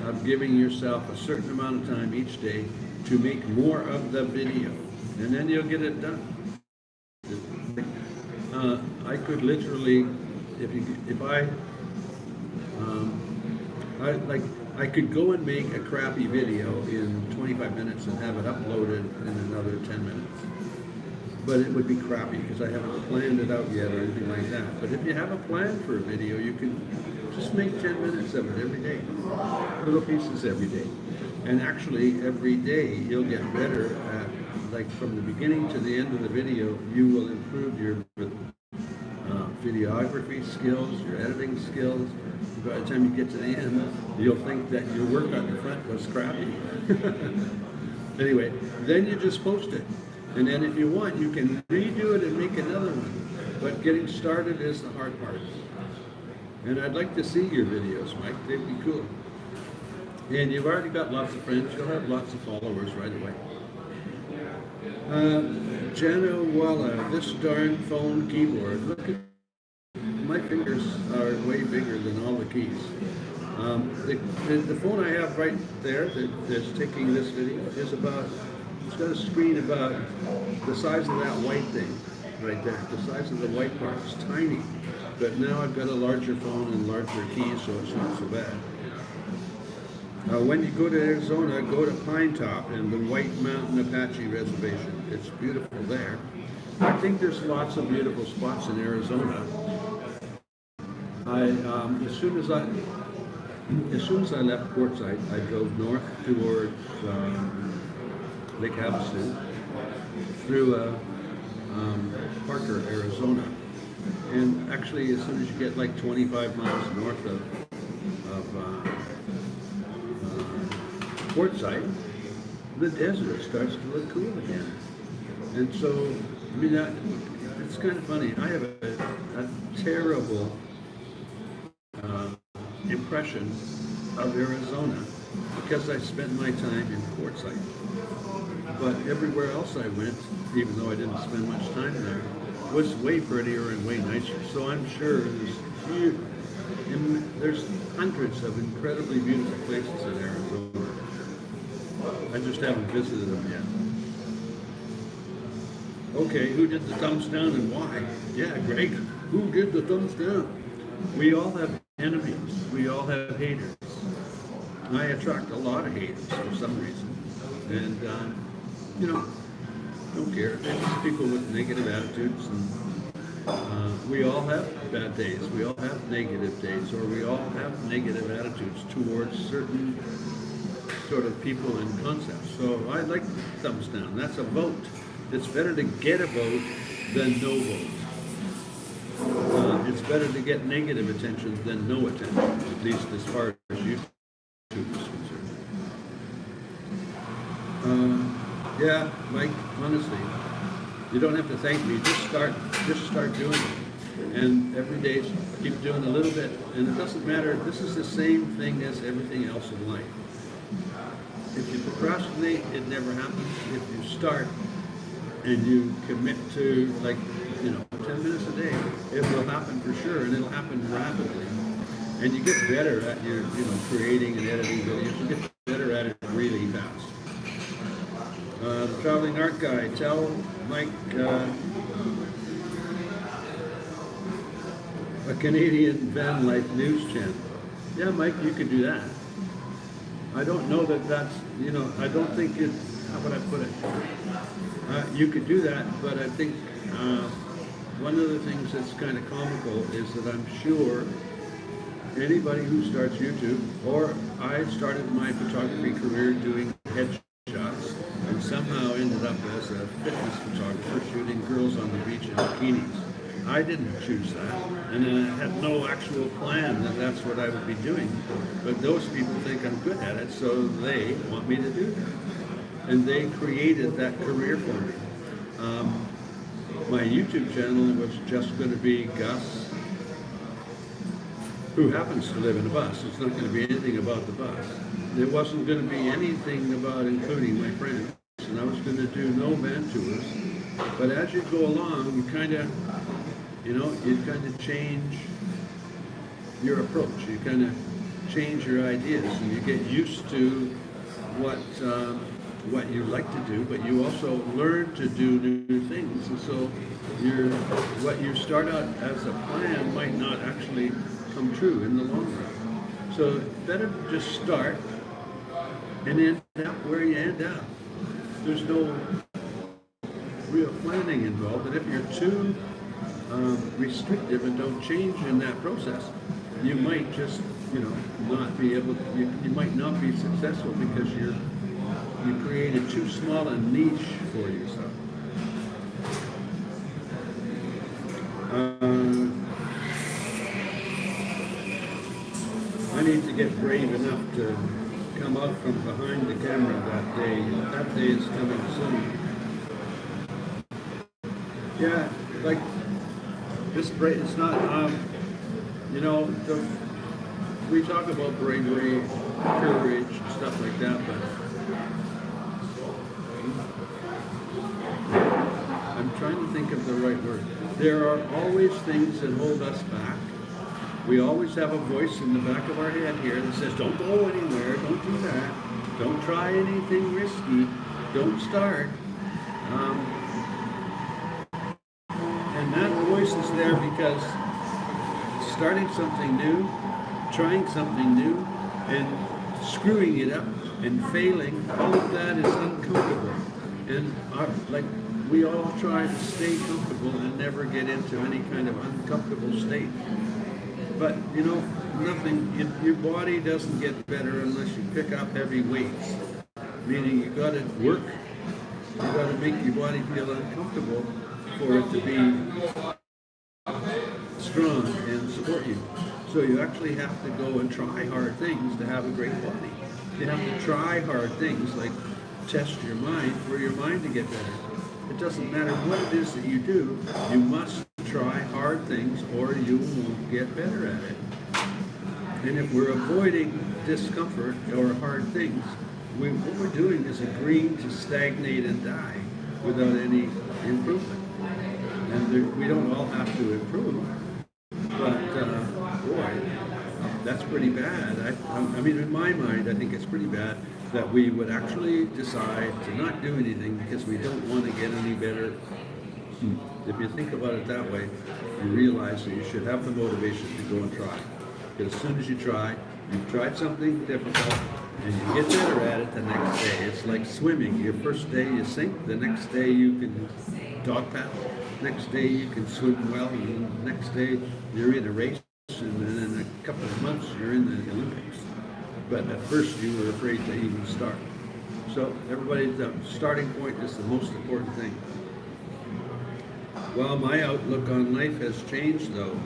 of giving yourself a certain amount of time each day to make more of the video, and then you'll get it done. I could literally, I could go and make a crappy video in 25 minutes and have it uploaded in another 10 minutes. But it would be crappy because I haven't planned it out yet or anything like that. But if you have a plan for a video, you can just make 10 minutes of it every day. Little pieces every day. And actually, every day you'll get better at, like from the beginning to the end of the video, you will improve your videography skills, your editing skills. By the time you get to the end, you'll think that your work on the front was crappy. Anyway, then you just post it. And then if you want, you can redo it and make another one. But getting started is the hard part. And I'd like to see your videos, Mike. They'd be cool. And you've already got lots of friends. You'll have lots of followers right away. Jana Walla, this darn phone keyboard. Look at my fingers are way bigger than all the keys. The phone I have right there that's taking this video is it's got a screen about the size of that white thing right there. The size of the white part is tiny. But now I've got a larger phone and larger keys, so it's not so bad. When you go to Arizona, go to Pine Top and the White Mountain Apache Reservation. It's beautiful there. I think there's lots of beautiful spots in Arizona. As soon as I left Quartzsite, I drove north towards Lake Havasu through Parker, Arizona. And actually, as soon as you get like 25 miles north of Quartzsite, the desert starts to look cool again. And so, I mean, it's kind of funny. I have a terrible impression of Arizona because I spent my time in Quartzsite. But everywhere else I went, even though I didn't spend much time there, was way prettier and way nicer. So I'm sure there's hundreds of incredibly beautiful places in Arizona. I just haven't visited them yet. Okay, who did the thumbs down and why? Yeah, Greg, who did the thumbs down? We all have enemies. We all have haters. I attract a lot of haters for some reason. And, don't care. They're just people with negative attitudes. And we all have bad days. We all have negative days. Or we all have negative attitudes towards certain sort of people and concepts. So I like thumbs down. That's a vote. It's better to get a vote than no vote. It's better to get negative attention than no attention, at least as far as YouTube is concerned. Yeah, Mike, honestly, you don't have to thank me. Just start doing it. And every day, keep doing a little bit. And it doesn't matter. This is the same thing as everything else in life. If you procrastinate, it never happens. If you start and you commit to 10 minutes a day, it will happen for sure, and it'll happen rapidly. And you get better at your, creating and editing videos. You get better at it really fast. The Traveling Art Guy, tell Mike a Canadian van life news channel. Yeah, Mike, you could do that. I don't know that that's you know, I don't think it, how would I put it? You could do that, but I think one of the things that's kind of comical is that I'm sure anybody who starts YouTube, or I started my photography career doing headshots and somehow ended up as a fitness photographer shooting girls on the beach in bikinis. I didn't choose that, and I had no actual plan that that's what I would be doing. But those people think I'm good at it, so they want me to do that. And they created that career for me. My YouTube channel was just going to be Gus, who happens to live in a bus. It's not going to be anything about the bus. There wasn't going to be anything about including my friends, and I was going to do no van tours. But as you go along, you kind of, you know, you kind of change your approach. You kind of change your ideas, and you get used to what you like to do, but you also learn to do new things. And so what you start out as a plan might not actually come true in the long run. So better just start and end up where you end up. There's no real planning involved, and if you're too restrictive and don't change in that process, you might just, you know, not be able to, you might not be successful because you created too small a niche for yourself. I need to get brave enough to come out from behind the camera that day. That day is coming soon. Yeah, like this brave, it's not, you know, we talk about bravery, courage, stuff like that, but I'm trying to think of the right word. There are always things that hold us back. We always have a voice in the back of our head here that says, don't go anywhere, don't do that, don't try anything risky, don't start. And that voice is there because starting something new, trying something new, and screwing it up and failing, all of that is uncomfortable. And we all try to stay comfortable and never get into any kind of uncomfortable state. But, you know, your body doesn't get better unless you pick up heavy weights. Meaning you got to work, you got to make your body feel uncomfortable for it to be strong and support you. So you actually have to go and try hard things to have a great body. You have to try hard things like test your mind for your mind to get better. It doesn't matter what it is that you do, you must try hard things or you won't get better at it. And if we're avoiding discomfort or hard things, what we're doing is agreeing to stagnate and die without any improvement. And we don't all have to improve, but boy, that's pretty bad. I mean, in my mind, I think it's pretty bad that we would actually decide to not do anything because we don't want to get any better. If you think about it that way, you realize that you should have the motivation to go and try. Because as soon as you try, you've tried something difficult, and you get better at it the next day. It's like swimming. Your first day you sink, the next day you can dog paddle, next day you can swim well, and the next day you're in a race, and then in a couple of months you're in the Olympics. But at first you were afraid to even start. So everybody, the starting point is the most important thing. Well, my outlook on life has changed though.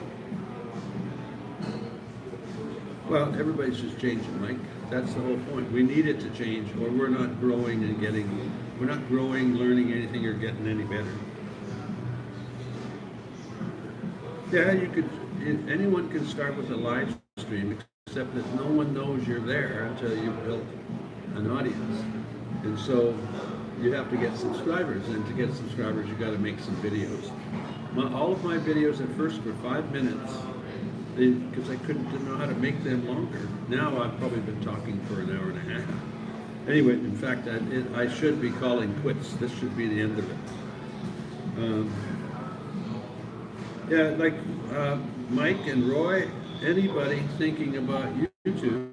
Well, everybody's just changing, Mike. That's the whole point. We need it to change, or we're not growing and we're not growing, learning anything, or getting any better. Yeah, anyone can start with a live stream, except that no one knows you're there until you've built an audience. And so you have to get subscribers, and to get subscribers, you got to make some videos. All of my videos at first were 5 minutes, because I didn't know how to make them longer. Now I've probably been talking for an hour and a half. Anyway, in fact, I should be calling quits. This should be the end of it. Yeah, like Mike and Roy, anybody thinking about YouTube,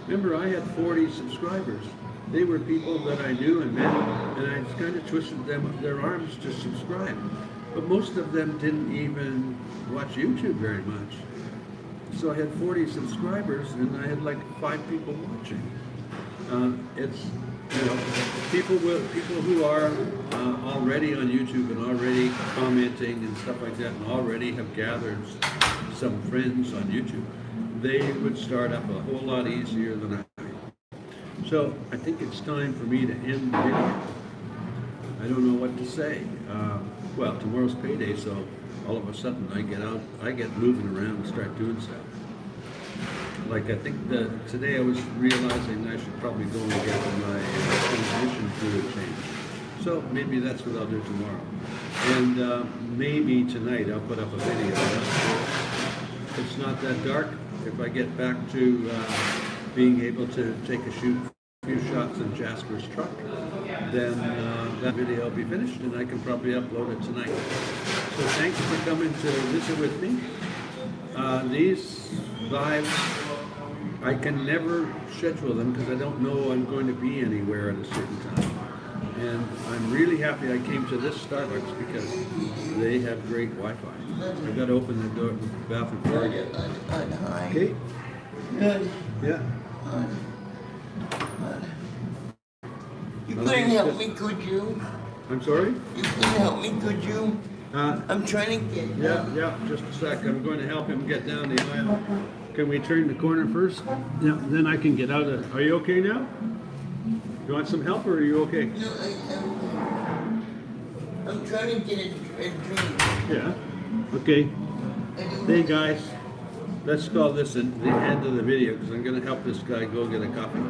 remember I had 40 subscribers. They were people that I knew and met, and I just kind of twisted their arms to subscribe. But most of them didn't even watch YouTube very much. So I had 40 subscribers, and I had like 5 people watching. It's, you know, people who are already on YouTube and already commenting and stuff like that, and already have gathered some friends on YouTube, they would start up a whole lot easier than I. So I think it's time for me to end the video. I don't know what to say. Well, tomorrow's payday, so all of a sudden I get moving around and start doing stuff. Like I think today I was realizing I should probably go and get my transmission fluid changed. So maybe that's what I'll do tomorrow. And maybe tonight I'll put up a video. It's not that dark. If I get back to being able to take a few shots in Jasper's truck, then that video will be finished and I can probably upload it tonight. So thanks for coming to visit with me. These lives, I can never schedule them because I don't know I'm going to be anywhere at a certain time. And I'm really happy I came to this Starbucks because they have great Wi-Fi. I've got to open the door, bathroom door again. Hi. Okay? Good. Yeah. You couldn't help me, could you? I'm sorry? You couldn't help me, could you? I'm trying to get Yeah, just a sec. I'm going to help him get down the aisle. Can we turn the corner first? Yeah, then I can get out of. Are you okay now? You want some help or are you okay? No, I'm trying to get a drink. Yeah. Okay. Hey guys, let's call this the end of the video because I'm going to help this guy go get a coffee.